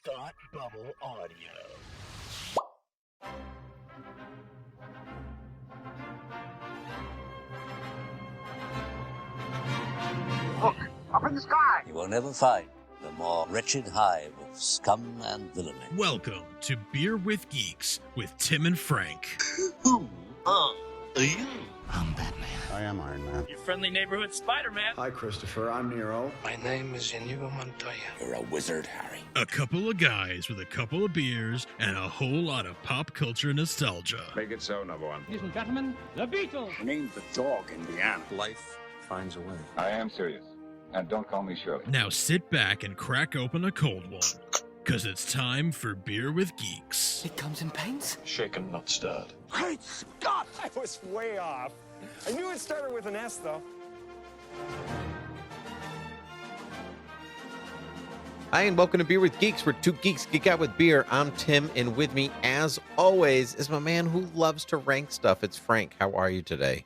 Thought Bubble Audio. Look, up in the sky! You will never find the more wretched hive of scum and villainy. Welcome to Beer with Geeks with Tim and Frank. Who are you? I'm Batman. I am Iron Man. Your friendly neighborhood Spider-Man. Hi, Christopher. I'm Nero. My name is Inigo Montoya. You're a wizard, Harry. A couple of guys with a couple of beers and a whole lot of pop culture nostalgia. Make it so, number one. Ladies and gentlemen, the Beatles. Named the dog Indiana. Life finds a way. I am serious. And don't call me Shirley. Now sit back and crack open a cold one, because it's time for Beer with Geeks. It comes in paints? Shaken, not stirred. Great Scott! I was way off. I knew it started with an S, though. Hi, and welcome to Beer with Geeks, where two geeks geek out with beer. I'm Tim, and with me, as always, is my man who loves to rank stuff. It's Frank. How are you today?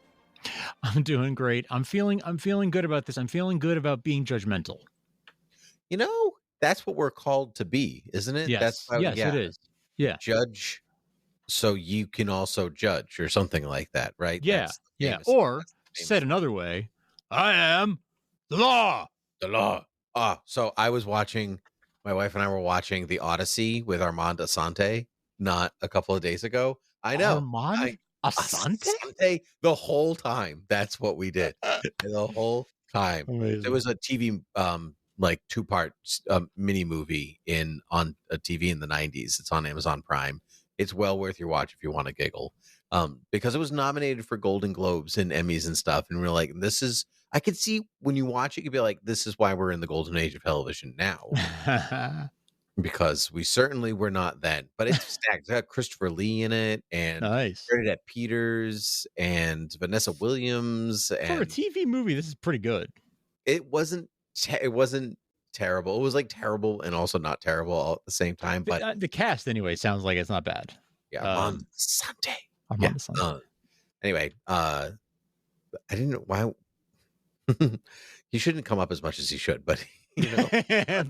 I'm doing great. I'm feeling good about this. I'm feeling good about being judgmental. You know, that's what we're called to be, isn't it? Yes, it is. Yeah. Judge so you can also judge, or something like that, right? Yeah, Or, said another way, I am the law. The law. So I was watching, my wife and I were watching The Odyssey with Armand Assante not a couple of days ago. I know. Armand Assante? The whole time. That's what we did. The whole time. Amazing. There was a TV, like 2-part mini movie on a TV in the 90s. It's on Amazon Prime. It's well worth your watch if you want to giggle. Because it was nominated for Golden Globes and Emmys and stuff. And we're like, I could see when you watch it, you'd be like, this is why we're in the golden age of television now. Because we certainly were not then. But it's stacked. It's got Christopher Lee in it, and nice. Bernadette Peters and Vanessa Williams. And for a TV movie, this is pretty good. It wasn't terrible. It was like terrible and also not terrible all at the same time. But the cast, anyway, sounds like it's not bad. Yeah, on Sunday. Anyway, I didn't know why. He shouldn't come up as much as he should, but you know,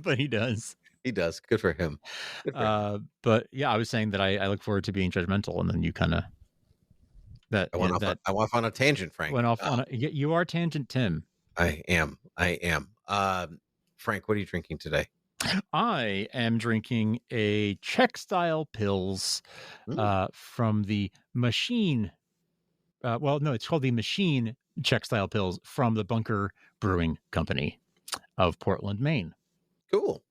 but he does. He does. Good for him. But yeah, I was saying that I look forward to being judgmental, and then you kind of I went off on a tangent, Frank. Went off on you are tangent, Tim. I am. Frank, what are you drinking today? I am drinking a Czech style Pilz from the Machine. It's called the Machine Czech style Pilz from the Bunker Brewing Company of Portland, Maine. Cool.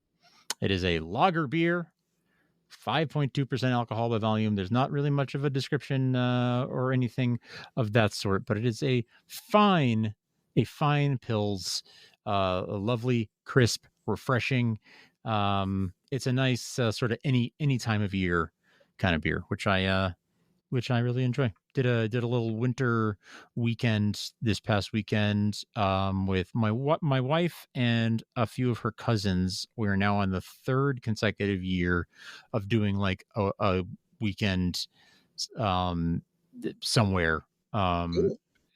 It is a lager beer, 5.2% alcohol by volume. There's not really much of a description or anything of that sort, but it is a fine Pilz, a lovely, crisp, refreshing. It's a nice sort of any time of year kind of beer, which I really enjoy. Did a little winter weekend this past weekend with my wife and a few of her cousins. We're now on the third consecutive year of doing like a weekend somewhere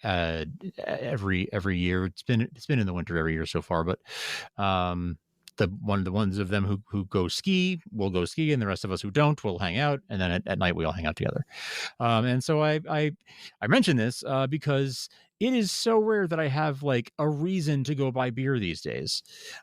every year. It's been in the winter every year so far, but the ones of them who go ski will go ski, and the rest of us who don't will hang out, and then at night we all hang out together. And so I mention this because it is so rare that I have like a reason to go buy beer these days.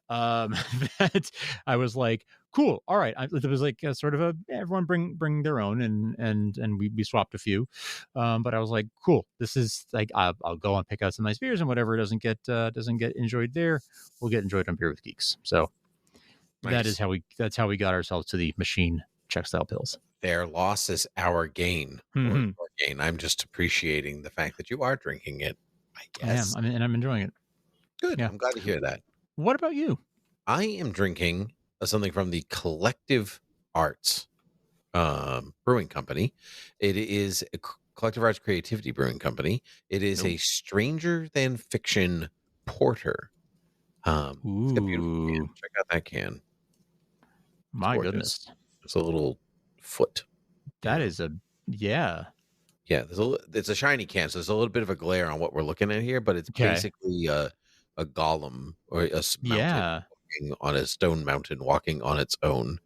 That I was like, cool, all right. It was like a sort of everyone bring their own, and we swapped a few. But I was like, cool, this is like I'll go and pick out some nice beers, and whatever doesn't get enjoyed there will get enjoyed on Beer with Geeks. So nice. That's how we got ourselves to the Machine Czech style Pilz. Their loss is our gain. Mm-hmm. Or gain. I'm just appreciating the fact that you are drinking it. I guess. I am, and I'm enjoying it. Good. Yeah. I'm glad to hear that. What about you? I am drinking something from the Collective Arts Brewing Company. It is a Collective Arts Creativity Brewing Company. It is a Stranger Than Fiction porter. It's a beautiful can. Check out that can. My goodness. It's a little foot. That is yeah. It's a shiny can, so there's a little bit of a glare on what we're looking at here, but it's basically a golem or a mountain walking on a stone mountain walking on its own.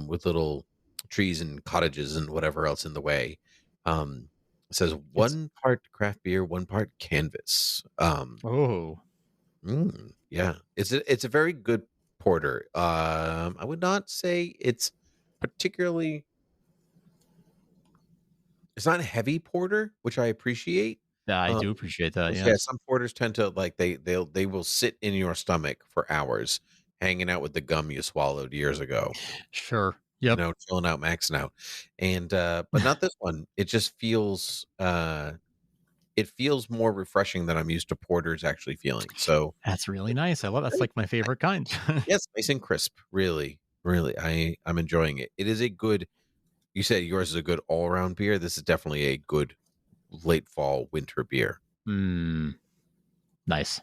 with little trees and cottages and whatever else in the way. It says 1 part craft beer, 1 part canvas. Yeah, it's a very good porter. I would not say it's particularly. It's not a heavy porter, which I appreciate. Yeah, I do appreciate that. Yeah, Yes. some porters tend to like they will sit in your stomach for hours, hanging out with the gum you swallowed years ago. Sure. Yep. You know, chilling out, maxing out, and but not this one. It just feels it feels more refreshing than I'm used to porters actually feeling. So That's really nice. I love that's like my favorite kind. yes, nice and crisp. Really, really, I'm enjoying it. It is a good. You said yours is a good all around beer. This is definitely a good late fall winter beer. Nice.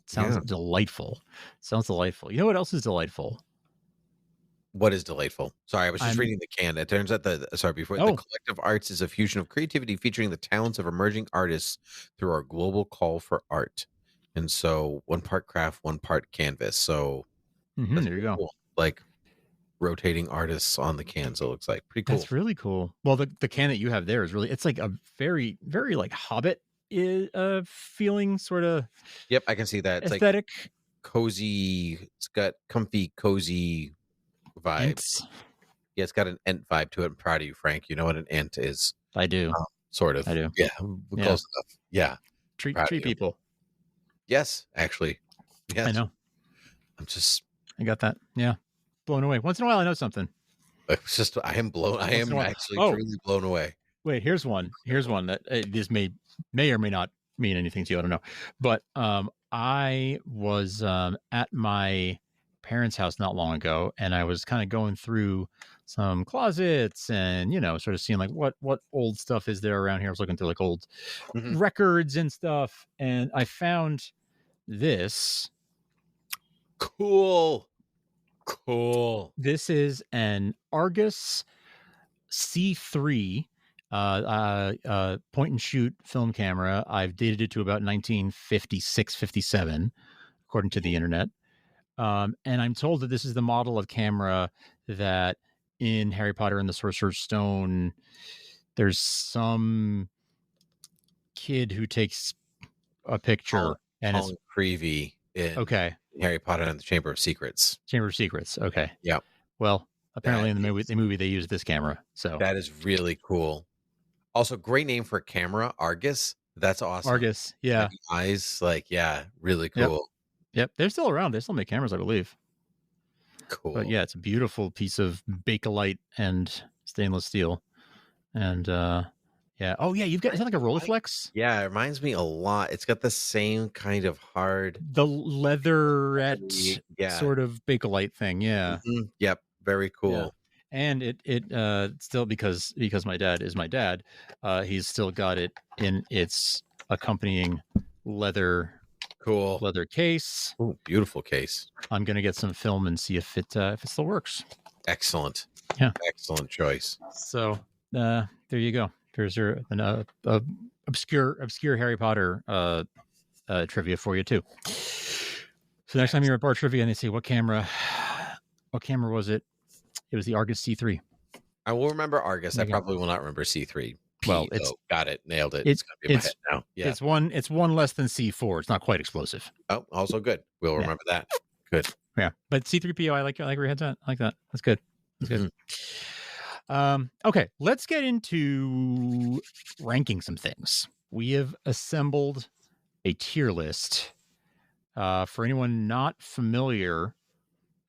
Sounds delightful. Sounds delightful. You know what else is delightful? What is delightful? Sorry, I was just reading the can. It turns out the collective arts is a fusion of creativity featuring the talents of emerging artists through our global call for art. And so 1 part craft, 1 part canvas. So there you go. Cool. Like rotating artists on the cans, it looks like pretty cool. That's really cool. Well, the can that you have there is really, it's like a very, very like Hobbit feeling sort of. Yep, I can see that. It's aesthetic. Like cozy. It's got comfy, cozy vibes. Yeah, it's got an Ent vibe to it. I'm proud of you, Frank. You know what an Ent is. I do. Sort of. I do. Yeah, close enough. Yeah. Treat people. Yes, actually. Yes. I know. I got that. Yeah. Blown away. Once in a while I know something. It's just I am actually truly blown away. Wait, here's one that this may or may not mean anything to you. I don't know. But I was at my parents' house not long ago, and I was kind of going through some closets and, you know, sort of seeing like what old stuff is there around here. I was looking through like old records and stuff, and I found this. Cool. This is an Argus C3 point and shoot film camera. I've dated it to about 1956, 57, according to the internet. And I'm told that this is the model of camera that in Harry Potter and the Sorcerer's Stone, there's some kid who takes a picture and it's Creevy. Okay. Harry Potter and the Chamber of Secrets. Okay. Yeah. Well, apparently in the movie they used this camera. So that is really cool. Also, great name for a camera, Argus. That's awesome. Argus, yeah. Eyes, like, yeah, really cool. Yep. They're still around. They still make cameras, I believe. Cool. But yeah, it's a beautiful piece of Bakelite and stainless steel. And yeah. Oh yeah, you've got, is that like a Rolleiflex? Yeah, it reminds me a lot. It's got the same kind of hard, the leatherette sort of Bakelite thing. Yeah. Yep. Very cool. Yeah. And it still, because my dad is my dad, he's still got it in its accompanying leather case. Ooh, beautiful case. I'm gonna get some film and see if it still works. Excellent. Yeah. Excellent choice. So there you go. There's an obscure Harry Potter trivia for you too. So next time you're at bar trivia and they say what camera was it? It was the Argus C3. I will remember Argus. I probably will not remember C3. Well, it's got it, nailed it. It's gonna be in my head now. Yeah, it's one less than C4. It's not quite explosive. Oh, also good. We'll remember that. Good. Yeah, but C3PO, I like where your head's at. I like that. That's good. That's good. Okay, let's get into ranking some things. We have assembled a tier list. For anyone not familiar,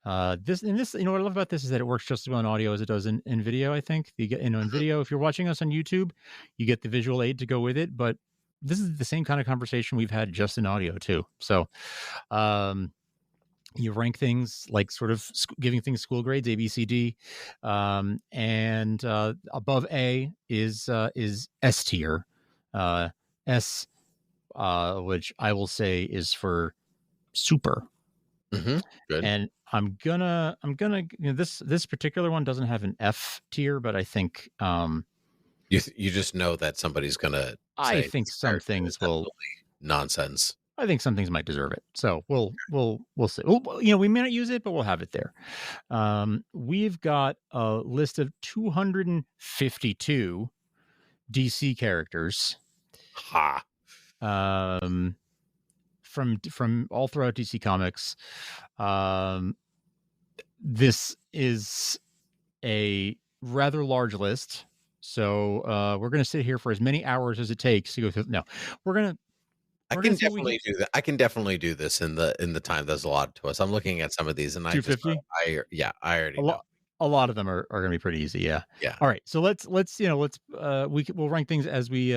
this, you know what I love about this is that it works just as well in audio as it does in video. I think you get, in video, if you're watching us on YouTube, you get the visual aid to go with it, but this is the same kind of conversation we've had just in audio too. So, you rank things like sort of giving things school grades, A, B, C, D, and above A is S tier, S, which I will say is for super. Good. And I'm gonna, this particular one doesn't have an F tier, but I think you just know that somebody's gonna. I think some things will nonsense. I think some things might deserve it. So we'll see. We may not use it, but we'll have it there. We've got a list of 252 DC characters. Ha. From all throughout DC Comics. This is a rather large list. So we're going to sit here for as many hours as it takes to go through. No, I can definitely do that. I can definitely do this in the time that's allotted to us. I'm looking at some of these, and 250. I already know. A lot of them are going to be pretty easy. Yeah. Yeah. All right. So let's we'll rank things as we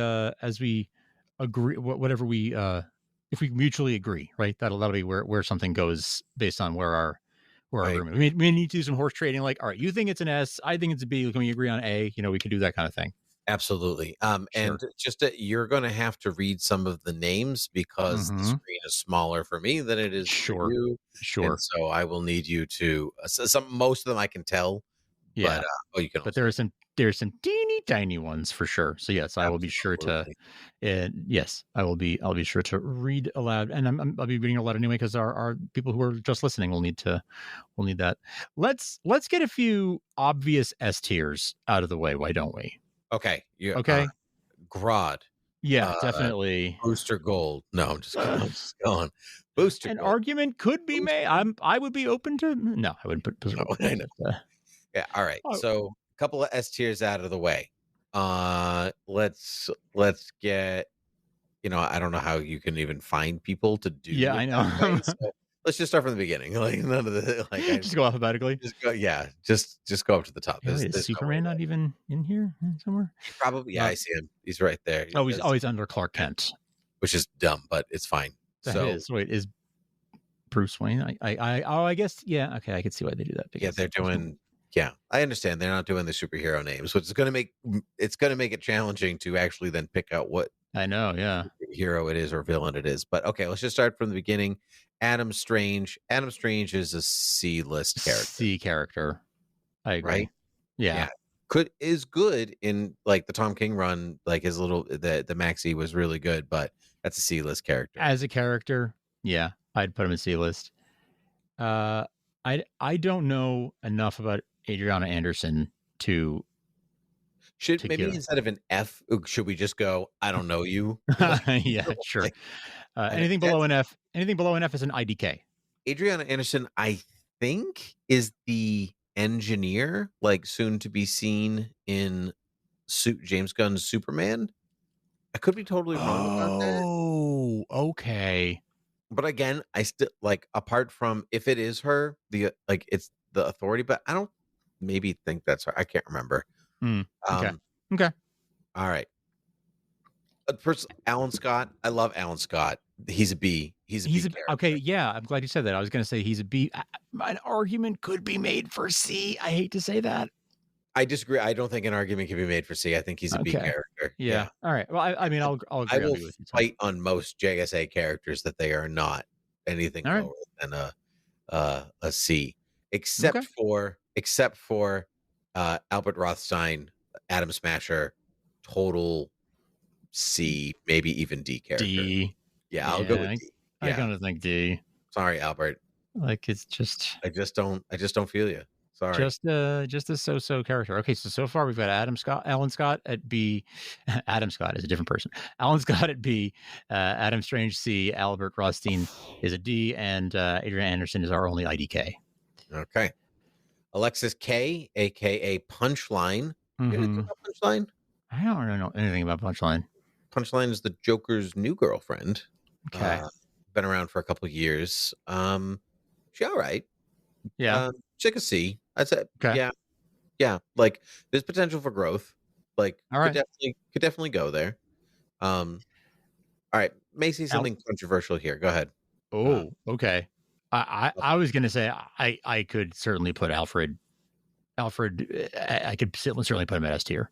agree. Whatever we if we mutually agree, right? That'll be where something goes based on where our agreement. We may need to do some horse trading. Like, all right, you think it's an S, I think it's a B. Can we agree on A? We could do that kind of thing. Absolutely. Sure. And just you're going to have to read some of the names because the screen is smaller for me than it is for you. Sure. And so I will need you to most of them I can tell. Yeah. But you can. But there's some teeny tiny ones for sure. So yes, I will be sure to. Yes, I will be. I'll be sure to read aloud, and I'll be reading aloud anyway because our people who are just listening will need that. Let's get a few obvious S tiers out of the way. Why don't we? Okay. Okay. Grodd. Yeah, definitely. Booster Gold. No, I'm just going. Booster. An Gold. argument could be made. I would be open to. No, I wouldn't put. No, I know. Yeah. All right. So a couple of S tiers out of the way. Let's get. I don't know how you can even find people to do. Yeah, I know. So let's just start from the beginning. Like none of the just go alphabetically. Just go. Yeah. Just go up to the top. Is Superman not even in here somewhere? Probably. Yeah, I see him. He's right there. He's always under Clark Kent, which is dumb, but it's fine. Is Bruce Wayne? I guess. Yeah. Okay, I can see why they do that. Yeah, they're doing. Yeah, I understand they're not doing the superhero names, which is going to make it challenging to actually then pick out what I know, yeah, hero it is or villain it is. But okay, let's just start from the beginning. Adam Strange. Adam Strange is a C-list character. C character. I agree. Right? Yeah. Is good in like the Tom King run, like his little the Maxi was really good, but that's a C-list character. As a character, yeah, I'd put him in C-list. I don't know enough about Adriana Anderson to maybe instead of an F, should we just go, I don't know you? Yeah, sure. Anything below an F is an IDK. Adriana Anderson, I think, is the engineer, like soon to be seen in James Gunn's Superman. I could be totally wrong about that. Oh, okay. But again, I still apart from if it is her, it's the Authority, but I don't maybe think that's her. I can't remember. Okay. All right. First, Alan Scott. I love Alan Scott. He's a B. He's a B okay. Yeah, I'm glad you said that. I was going to say he's a B. An argument could be made for C. I hate to say that. I disagree. I don't think an argument can be made for C. I think he's a B character. Yeah. All right. Well, I mean, I'll agree. I will fight on most JSA characters that they are not anything lower than a C, except for Albert Rothstein, Atom Smasher, total C, maybe even D character. D. Yeah, I'll go with D. Yeah. I kind of think D. Sorry, Albert. Like it's just. I just don't feel you. Sorry. Just a so-so character. Okay, so far we've got Alan Scott at B. Adam Scott is a different person. Alan Scott at B. Adam Strange C. Albert Rothstein is a D, and Adrian Anderson is our only IDK. Okay. Alexis K, aka Punchline. Punchline? I don't really know anything about Punchline. Punchline is the Joker's new girlfriend. Okay. Been around for a couple of years. She's all right. Yeah. She's like a C. I'd say. Okay. Yeah. Like there's potential for growth. Like all right. could definitely go there. All right. Macy, something controversial here. Go ahead. Oh, okay. I was gonna say I could certainly put Alfred. I could certainly put him at S tier.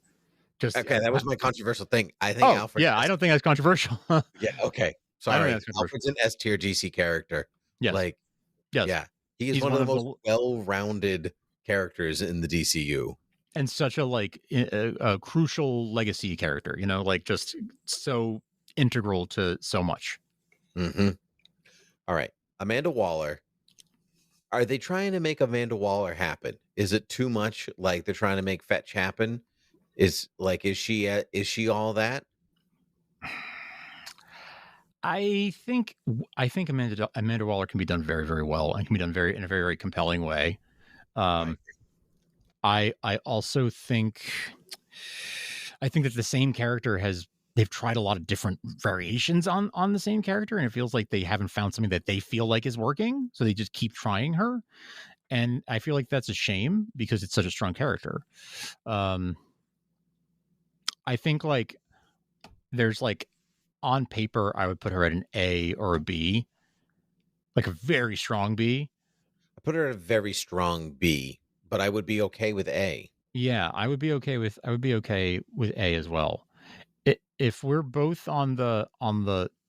Just okay. That was my controversial thing. I think Alfred. Yeah, I don't think that's controversial. Yeah. Okay. Sorry. Alfred's an S tier DC character. Yes. Yes. Yeah. He's one of the most well-rounded characters in the DCU. And such a crucial legacy character, just so integral to so much. Mm-hmm. All right. Amanda Waller. Are they trying to make Amanda Waller happen? Is it too much? Like they're trying to make fetch happen? Is she all that? I think Amanda Waller can be done very, very well and can be done in a very, very compelling way. I also think that the same character they've tried a lot of different variations on the same character, and it feels like they haven't found something that they feel like is working, so they just keep trying her. And I feel like that's a shame because it's such a strong character. I think like there's like on paper, I would put her at an A or a B, like a very strong B. I put her at a very strong B, but I would be okay with A. Yeah, I would be okay with A as well. If we're both on the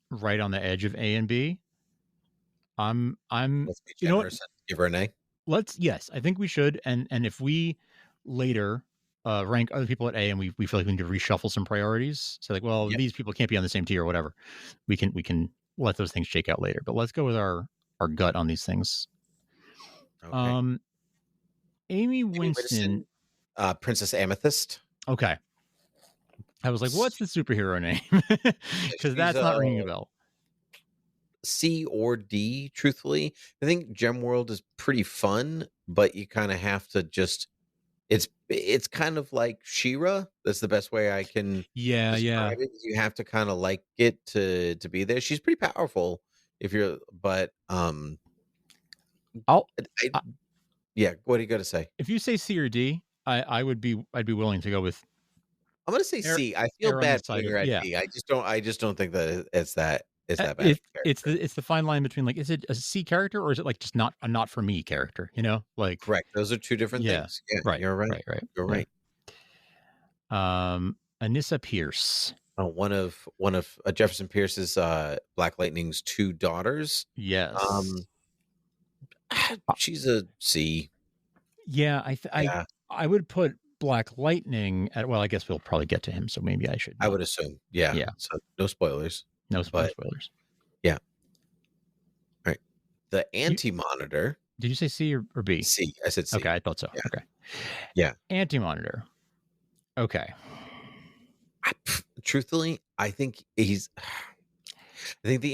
right on the edge of A and B, I'm Let's be generous and give her an A. Yes, I think we should. And if we later rank other people at A and we feel like we need to reshuffle some priorities, so like, well, these people can't be on the same tier or whatever, we can let those things shake out later. But let's go with our gut on these things. Okay. Amy Winston, Princess Amethyst. Okay. I was like, what's the superhero name? Because that's not ringing a bell. C or D, truthfully. I think Gemworld is pretty fun, but you kind of have to just it's kind of like She-Ra. That's the best way I can describe it. You have to kind of like it to be there. She's pretty powerful what are you going to say? If you say C or D, I'd be willing to go with. I'm going to say C. I feel bad putting her at D. I just don't think that it's that bad. It's the fine line between like, is it a C character or is it like just not a not for me character? You know, like correct. Those are two different things. Yeah, right. You're right. Right. You're right. Anissa Pierce. One of Jefferson Pierce's Black Lightning's two daughters. Yes. She's a C. Yeah, I would put Black Lightning at, well, I guess we'll probably get to him, so maybe I should. I would assume. Yeah. So no spoilers. No spoilers. Yeah. All right. The Anti-Monitor. Did you say C or B? C. I said C. Okay, I thought so. Yeah. Okay. Yeah. Anti-Monitor. Okay. Truthfully, I think the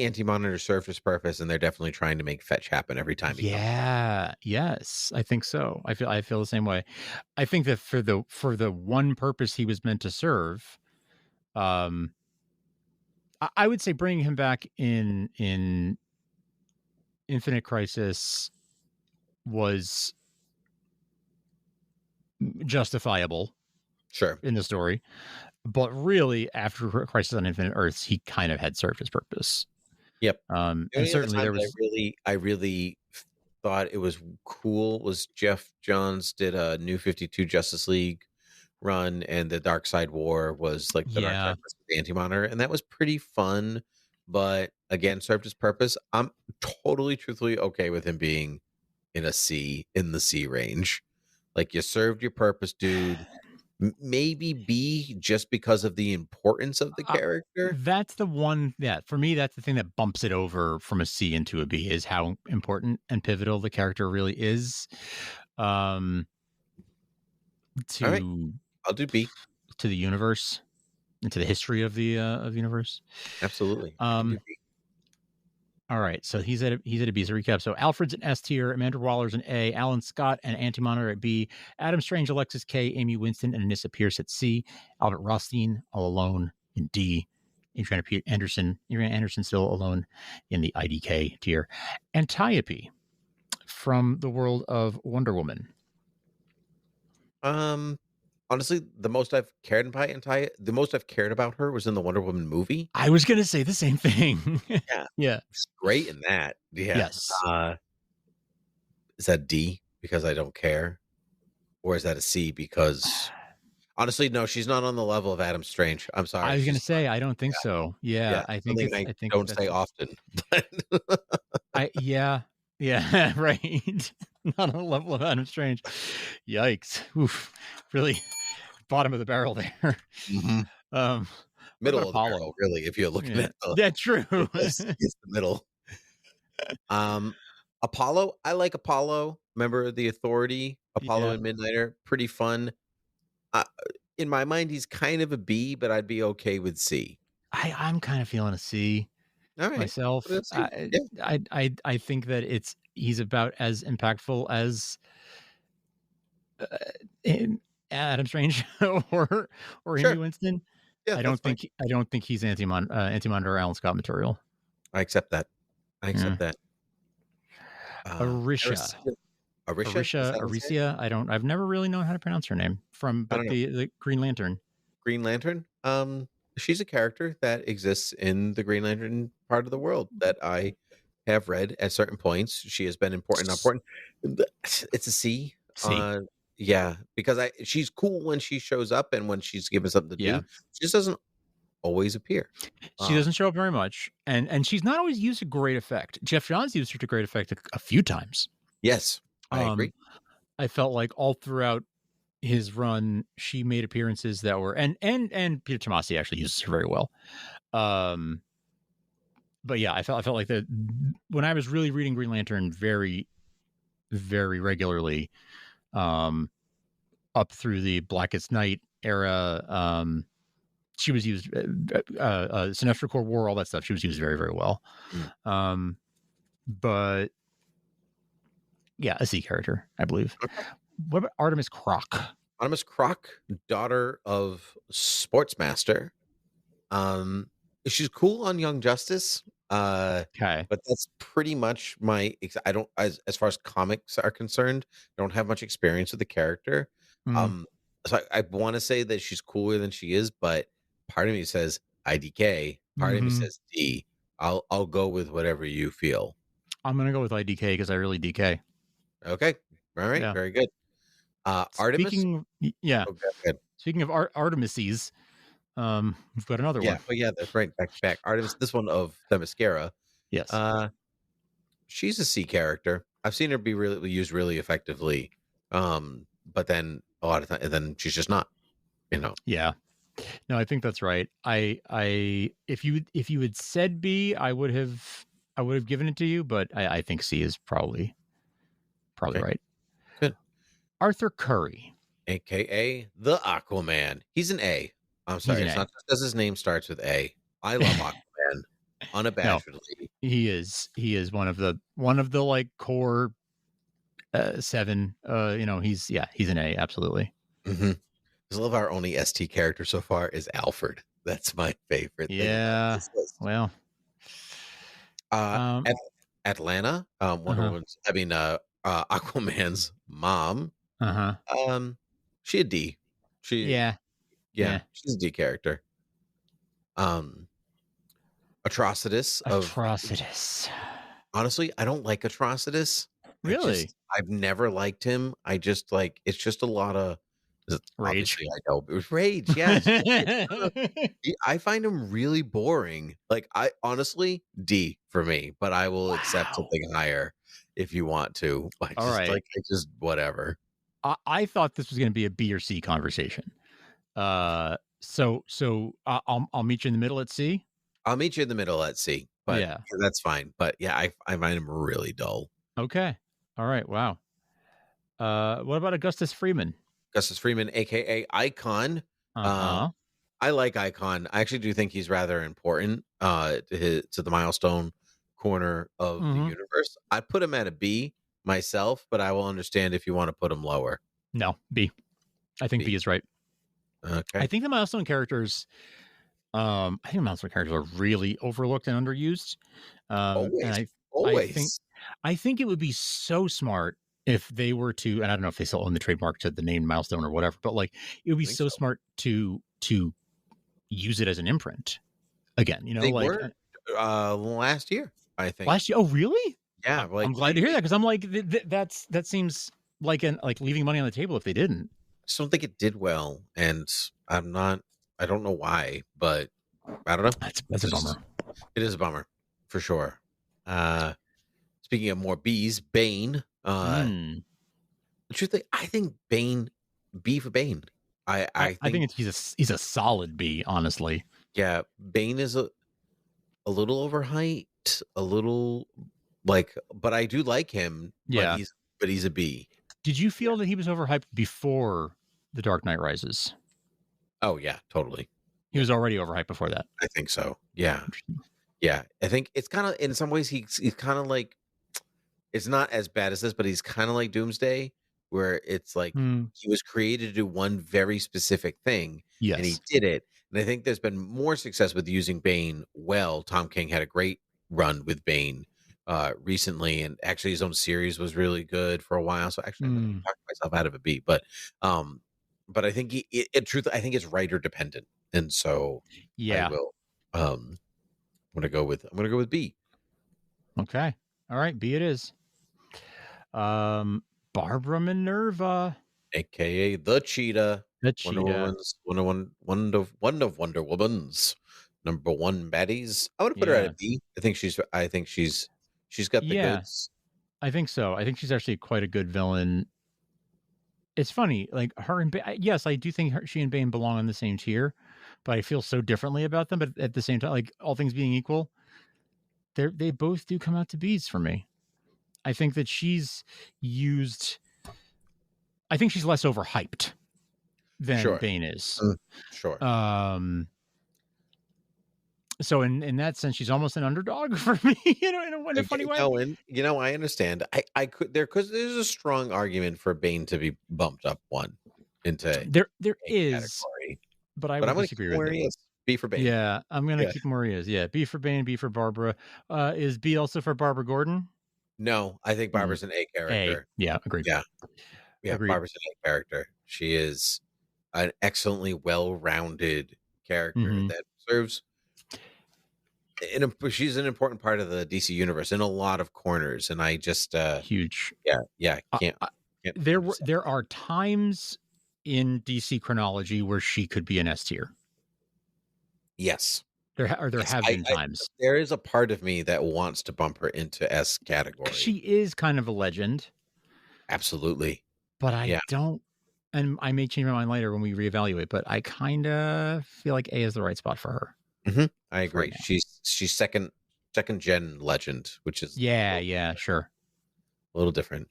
Anti-Monitor served his purpose, and they're definitely trying to make fetch happen every time. Yes, I think so. I feel the same way. I think that for the one purpose he was meant to serve, I would say bringing him back in Infinite Crisis was justifiable, sure, in the story. But really, after Crisis on Infinite Earths, he kind of had served his purpose. Yep. And certainly there was. I really thought it was cool. Was Jeff Johns did a New 52 Justice League run, and the Dark Side War was like the Dark Side versus the Anti-Monitor, and that was pretty fun. But again, served his purpose. I'm totally, truthfully okay with him being in the C range. Like, you served your purpose, dude. Maybe B, just because of the importance of the character. That's the one. Yeah, for me, that's the thing that bumps it over from a C into a B, is how important and pivotal the character really is. All right. I'll do B. To the universe, into the history of the universe. Absolutely. All right, so he's at a B. So recap: so Alfred's an S tier, Amanda Waller's an A, Alan Scott and Anti-Monitor at B, Adam Strange, Alexis K, Amy Winston, and Anissa Pierce at C, Albert Rothstein all alone in D, Adriana Anderson still alone in the IDK tier, Antiope from the world of Wonder Woman. Honestly, the most I've cared about her was in the Wonder Woman movie. I was going to say the same thing. Yeah. She's great in that. Yeah. Yes. Is that D because I don't care? Or is that a C because honestly, no, she's not on the level of Adam Strange. I'm sorry. I was going to say, I don't think so. Yeah. I think don't say often. Yeah, right. Not on the level of Adam Strange. Yikes. Oof. Really bottom of the barrel there. Mm-hmm. Middle about of the Apollo? barrel, really, if you're looking at the Yeah, true. it's the middle. Apollo, I like Apollo. Remember the Authority? Apollo Yeah. and Midnighter, pretty fun. In my mind, he's kind of a B, but I'd be okay with C. I'm kind of feeling a C All right, myself. let's see. I think that he's about as impactful as in Adam Strange or Sure. Henry Winston. Yeah, I don't think he's Antimon or Alan Scott material. I accept that. that. Arisha. Aricia. I've never really known how to pronounce her name but the Green Lantern. Green Lantern. She's a character that exists in the Green Lantern part of the world that I have read at certain points. She has been important. It's a C. Yeah, because she's cool when she shows up and when she's given something to do. She just doesn't always appear. She doesn't show up very much, and she's not always used to great effect. Jeff Johns used her to great effect a few times. Yes, I agree. I felt like all throughout his run, she made appearances that were and Peter Tomasi actually uses her very well. But yeah, I felt like that when I was really reading Green Lantern very, very regularly, up through the Blackest Night era. She was used, Sinestro Corps War, all that stuff. She was used very, very well. But yeah, a C character, I believe. Okay. What about Artemis Croc? Artemis Croc, daughter of Sportsmaster. She's cool on Young Justice. Okay, but that's pretty much I don't, as far as comics are concerned, I don't have much experience with the character. So I want to say that she's cooler than she is, but part of me says IDK, part of me says D. I'll go with whatever you feel. I'm gonna go with IDK because I really DK. Okay, all right, very good. Artemis. Speaking of Artemises, we've got another one. Oh yeah, that's right. Back to back. Artemis. This one of the Mascara. Yes. She's a C character. I've seen her be used really effectively. But then a lot of time, and then she's just not. Yeah. No, I think that's right. If you had said B, I would have given it to you, but I think C is probably right. Good. Arthur Curry, aka the Aquaman. He's an A. I'm sorry, it's not just because his name starts with A. I love Aquaman unabashedly. No, he is one of the like core 7. He's an A, absolutely. Mm-hmm. I love our only ST character so far is Alfred. That's my favorite. Yeah. Well, Atlanta. Aquaman's mom. She a D. Yeah, she's a D character. Atrocitus. Honestly, I don't like Atrocitus. Really? I've never liked him. I just it's just a lot of rage. I know it was rage. Yes. I find him really boring. I honestly D for me, but I will accept something higher if you want to. All right. Just whatever. I thought this was going to be a B or C conversation. So I'll meet you in the middle at C. I'll meet you in the middle at C. But yeah, that's fine. But yeah, I find him really dull. Okay. All right. Wow. What about Augustus Freeman? Augustus Freeman, aka Icon. I like Icon. I actually do think he's rather important to the milestone corner of the universe. I put him at a B myself, but I will understand if you want to put him lower. No, B. I think B is right. Okay. I think the milestone characters are really overlooked and underused. Always. I think it would be so smart if they were to, and I don't know if they still own the trademark to the name milestone or whatever, but it would be so smart to use it as an imprint again. They were last year, I think. Last year? Oh, really? Yeah. I'm glad to hear that because I'm like, that seems like leaving money on the table if they didn't. I just don't think it did well, and I don't know why, but I don't know. That's a bummer. It is a bummer for sure. Speaking of more B's, Bane. The truth, I think Bane, B for Bane. I think he's a solid B, honestly. Yeah, Bane is a little overhyped, a little but I do like him. Yeah. But he's a B. Did you feel that he was overhyped before The Dark Knight Rises? Oh yeah, totally. He was already overhyped before that. I think so. Yeah. Yeah. I think it's kind of, in some ways, he's kind of like, it's not as bad as this, but he's kind of like Doomsday, where it's like he was created to do one very specific thing, and he did it. And I think there's been more success with using Bane well. Tom King had a great run with Bane recently, and actually his own series was really good for a while. So actually, I'm talking myself out of a B, but I think I think it's writer dependent, and so I will. I'm gonna go with B. Okay, all right, B it is. Barbara Minerva, aka the Cheetah. The Cheetah. One of Wonder Woman's number one baddies. I want to put her at a B. I think she's got the goods. I think so. I think she's actually quite a good villain. It's funny, like her and yes, I do think she and Bane belong on the same tier, but I feel so differently about them. But at the same time, like all things being equal, they both do come out to B's for me. I think that she's used. I think she's less overhyped than Bane is. Sure. So in that sense, she's almost an underdog for me, in a funny way. I understand. I could because there's a strong argument for Bane to be bumped up one into there is category. But I'm going to keep where he is. B for Bane. Yeah, I'm going to keep him where he is. Yeah, B for Bane, B for Barbara. Is B also for Barbara Gordon? No, I think Barbara's an A character. Yeah, agreed. Yeah, agreed. Barbara's an A character. She is an excellently well-rounded character that serves. She's an important part of the DC universe in a lot of corners, and I just huge. Yeah. Can't there are times in DC chronology where she could be an S tier. Yes. There have been times. There is a part of me that wants to bump her into S category. She is kind of a legend. Absolutely. But I don't, and I may change my mind later when we reevaluate, but I kind of feel like A is the right spot for her. Mm-hmm. I agree. Right, she's second gen legend, which is sure. A little different.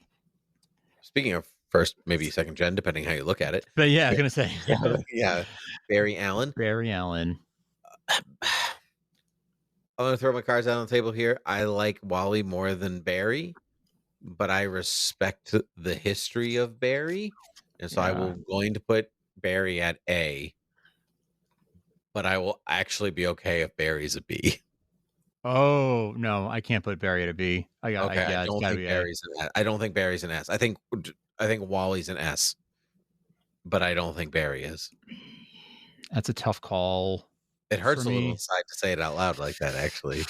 Speaking of first, maybe second gen, depending how you look at it. But I was gonna say. Yeah. Barry Allen. I'm going to throw my cards out on the table here. I like Wally more than Barry, but I respect the history of Barry. And so I will going to put Barry at A, but I will actually be okay if Barry's a B. Oh, no, I can't put Barry at a B. I don't think Barry's an S. I think Wally's an S, but I don't think Barry is. That's a tough call. It hurts a little inside to say it out loud like that, actually.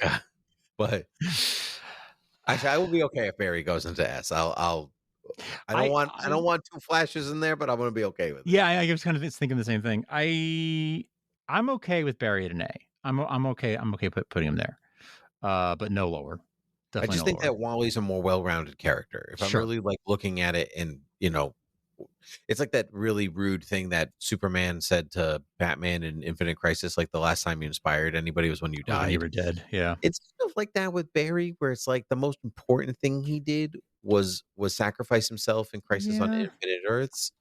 Yeah, but actually, I will be okay if Barry goes into S. I don't want two flashes in there, but I'm going to be okay with it. Yeah, I was kind of thinking the same thing. I'm okay with Barry at an A. I'm okay putting him there, but no lower. Definitely I just think that Wally's a more well-rounded character. If I'm really like looking at it, and it's like that really rude thing that Superman said to Batman in Infinite Crisis, like the last time you inspired anybody was when you died. You were dead. Yeah. It's kind of like that with Barry, where it's like the most important thing he did was sacrifice himself in Crisis on Infinite Earths.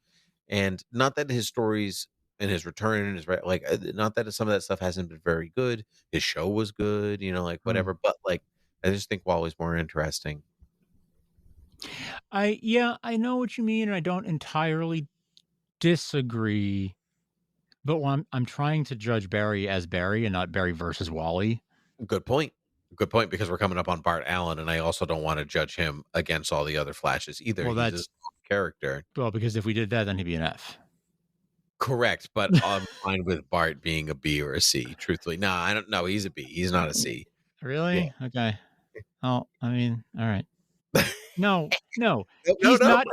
And not that his stories and his return and his not that some of that stuff hasn't been very good. His show was good, like whatever. But like, I just think Wally's more interesting. I know what you mean, and I don't entirely disagree. But when I'm trying to judge Barry as Barry and not Barry versus Wally. Good point, because we're coming up on Bart Allen, and I also don't want to judge him against all the other Flashes either. Well, he's his character. Well, because if we did that, then he'd be an F. Correct, but I'm fine with Bart being a B or a C. Truthfully, no, I don't know. He's a B. He's not a C. Really? Yeah. Okay. Oh, I mean, all right. No. He's not.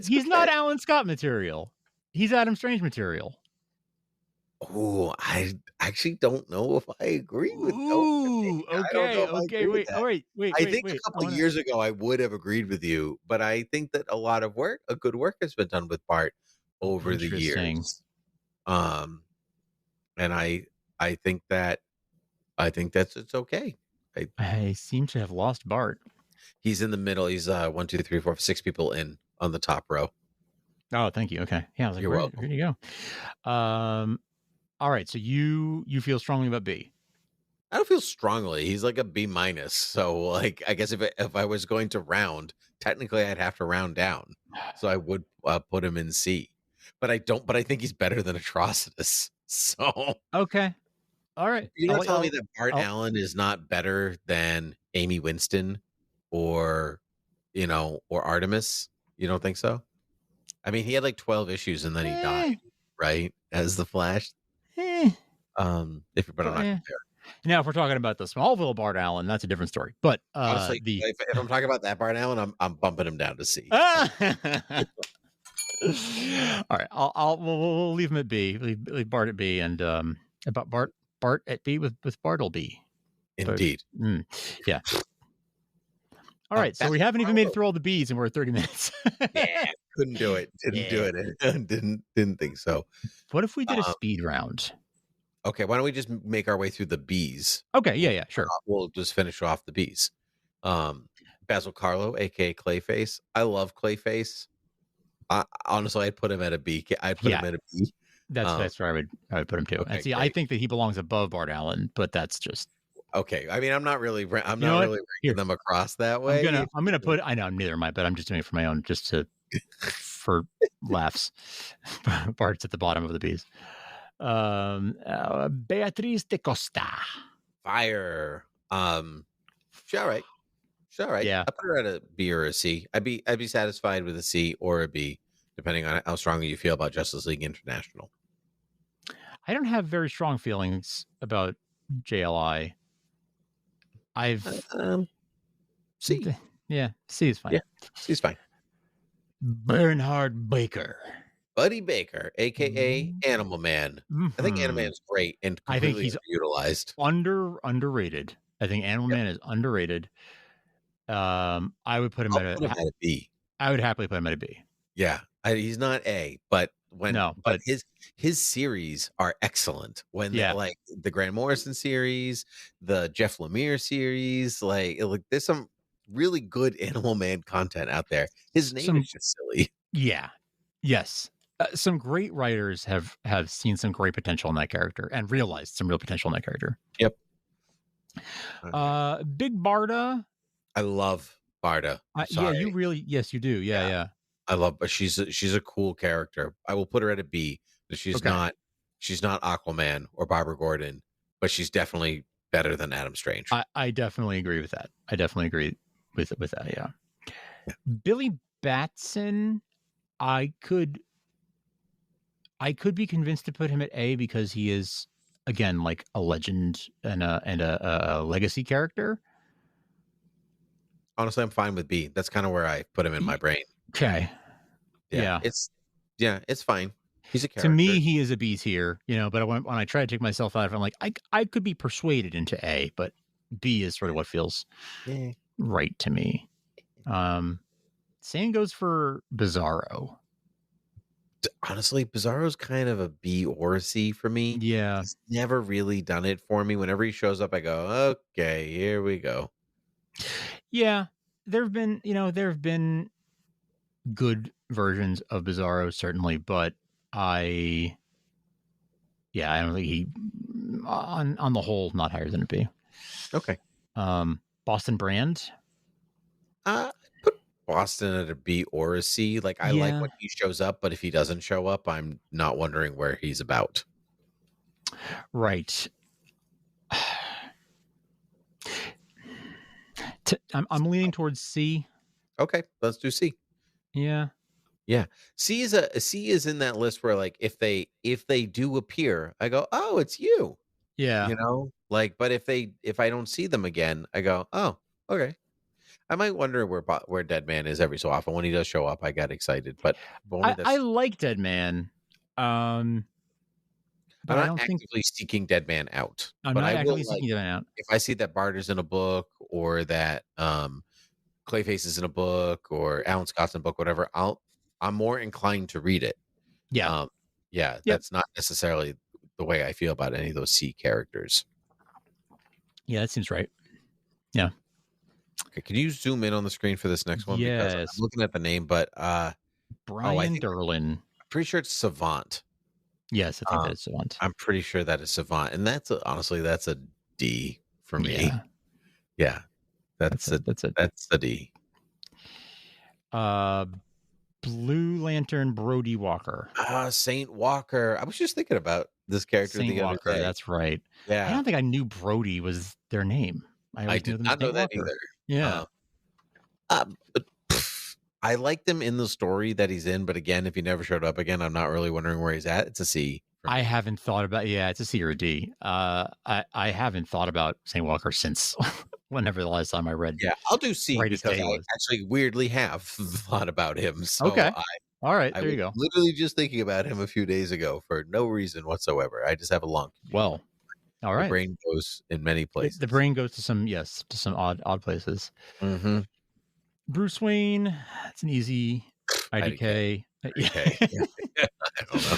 He's not Alan Scott material. He's Adam Strange material. Oh, I actually don't know if I agree with that. Okay. Wait. I think a couple of years ago I would have agreed with you, but I think that a good work has been done with Bart over the years. and I think that's it's okay. I seem to have lost Bart. He's in the middle. He's 1, 2, 3, 4, 6 people in on the top row. Oh, thank you. Okay. Yeah, I was like, You're where welcome. do you go? All right. So you feel strongly about B. I don't feel strongly. He's like a B minus. So like, I guess if I was going to round, technically I'd have to round down. So I would put him in C, but I don't. But I think he's better than Atrocitus. So Okay. All right. you're not telling me that Bart Allen is not better than Amy Winston, or or Artemis. You don't think so? I mean, he had like 12 issues and then he died, right? As the Flash. If you're, but I'm not there. Now, if we're talking about the Smallville Bart Allen, that's a different story. But honestly, if I'm talking about that Bart Allen, I'm bumping him down to C. All right, we'll leave him at B. Leave Bart at B, and about Bart at B with Bartleby. Indeed. Yeah. All right, so we haven't even made it through all the B's, and we're at 30 minutes. Yeah, couldn't do it. Didn't do it. Didn't think so. What if we did a speed round? Okay, why don't we just make our way through the B's? Okay, yeah, sure. We'll just finish off the B's. Basil Carlo, aka Clayface. I love Clayface. Honestly, I'd put him at a B. I'd put him at a B. That's where I would put him too. Okay, and see, great. I think that he belongs above Bart Allen, but that's just okay. I mean, I'm not really ranking them across that way. I'm gonna put. I know neither am I, but I'm just doing it for my own, just for laughs. Bart's at the bottom of the B's. Beatriz de Costa. Fire. She's all right. Yeah. I put her at a B or a C. I'd be satisfied with a C or a B, depending on how strongly you feel about Justice League International. I don't have very strong feelings about JLI. C. Yeah, C is fine. Yeah, C is fine. Bernhard Baker. Buddy Baker, aka Animal Man. I think Animal Man's great and completely I think he's utilized. Underrated. I think Animal Man is underrated. I would put him at a B. I would happily put him at a B. Yeah, he's not A, but but his series are excellent. When like the Grant Morrison series, the Jeff Lemire series, like there's some really good Animal Man content out there. His name is just silly. Yeah. Yes. Some great writers have seen some great potential in that character and realized some real potential in that character. Yep. Big Barda. I love Barda. Yeah, you really, yes, you do. Yeah. I love, but she's a cool character. I will put her at a B. She's not Aquaman or Barbara Gordon, but she's definitely better than Adam Strange. I definitely agree with that. I definitely agree with that. Yeah. Billy Batson, I could be convinced to put him at A because he is, again, like a legend and a legacy character. Honestly, I'm fine with B. That's kind of where I put him in my brain. Okay. Yeah. It's fine. He's a character. To me, he is a B tier, but when I try to take myself out of it, I'm like, I could be persuaded into A, but B is sort of what feels right to me. Same goes for Bizarro. Honestly, Bizarro's kind of a B or a C for me. Yeah. He's never really done it for me. Whenever he shows up, I go, okay, here we go. Yeah. There have been good versions of Bizarro, certainly, but I don't think he, on the whole, not higher than a B. Okay. Boston Brand. Put Boston at a B or a C. Like I like when he shows up, but if he doesn't show up, I'm not wondering where he's about. Right. I'm leaning towards C. Okay, let's do C. Yeah. C is in that list where like if they do appear, I go, oh, it's you. Yeah. But if I don't see them again, I go, oh, okay. I might wonder where Dead Man is every so often. When he does show up, I get excited. But I like Dead Man. But I'm not actively seeking Dead Man out. I'm not actively seeking Dead Man out. If I see that Barter's in a book or that Clayface is in a book or Alan Scott's in a book, whatever, I'm more inclined to read it. Yeah. That's not necessarily the way I feel about any of those C characters. Yeah, that seems right. Yeah. Okay, can you zoom in on the screen for this next one? Because I'm Yes. looking at the name, but Brian think- Derlin. I'm pretty sure it's Savant. Yes, I think that is Savant. I'm pretty sure that is Savant, and honestly that's a D for me. Yeah. Yeah, that's a D. Blue Lantern Brody Walker. Saint Walker. I was just thinking about this character Saint the Walker, other day. that's right. Yeah, I don't think I knew Brody was their name. I always did knew them not as know Saint that Walker. either. Yeah. But, I liked him in the story that he's in, but again, if he never showed up again, I'm not really wondering where he's at. It's a C. I haven't thought about. Yeah, it's a C or a D. I haven't thought about Saint Walker since whenever the last time I read. Yeah, I'll do C Brightest because Day I was. actually weirdly have thought about him. So Okay. All right, I there you was go. literally just thinking about him a few days ago for no reason whatsoever. I just have a long. Well, all right. The brain goes in many places. The brain goes to some odd places. Mm-hmm. Bruce Wayne. It's an easy IDK. Okay. I don't know.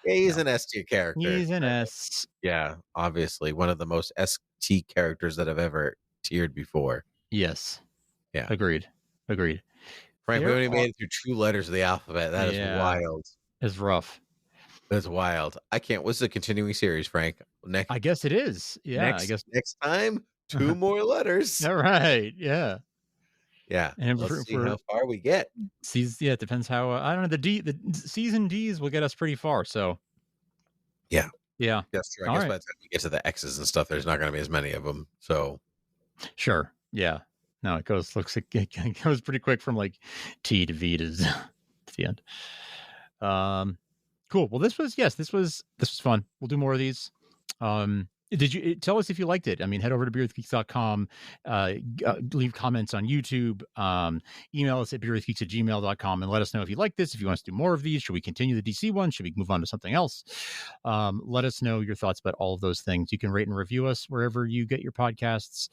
Yeah, he's an S tier character. He's an S. Yeah, obviously one of the most ST characters that I've ever tiered before. Yes. Yeah. Agreed. Frank, we only made it through 2 letters of the alphabet. That is wild. It's rough. That's wild. I can't. What's the continuing series, Frank? Next, I guess it is. Yeah. next, I guess. next time, 2 more letters. All right. Yeah. Yeah. And let's see how far we get. Yeah, it depends how. I don't know. The season D's will get us pretty far. So. Yeah. Yeah. That's true. I guess by the time we get to the X's and stuff, there's not going to be as many of them. So. Sure. Yeah. No, it looks like it goes pretty quick from like T to V to the end. Cool. Well, this was fun. We'll do more of these. Did you tell us if you liked it? I mean, head over to beerwithgeeks.com, leave comments on YouTube, email us at beerwithgeeks@gmail.com and let us know if you like this, if you want us to do more of these. Should we continue the DC one? Should we move on to something else? Let us know your thoughts about all of those things. You can rate and review us wherever you get your podcasts.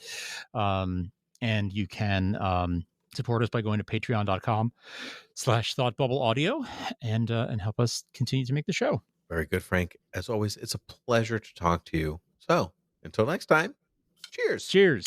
And you can support us by going to patreon.com/thoughtbubbleaudio and help us continue to make the show. Very good, Frank. As always, it's a pleasure to talk to you. So until next time, cheers. Cheers.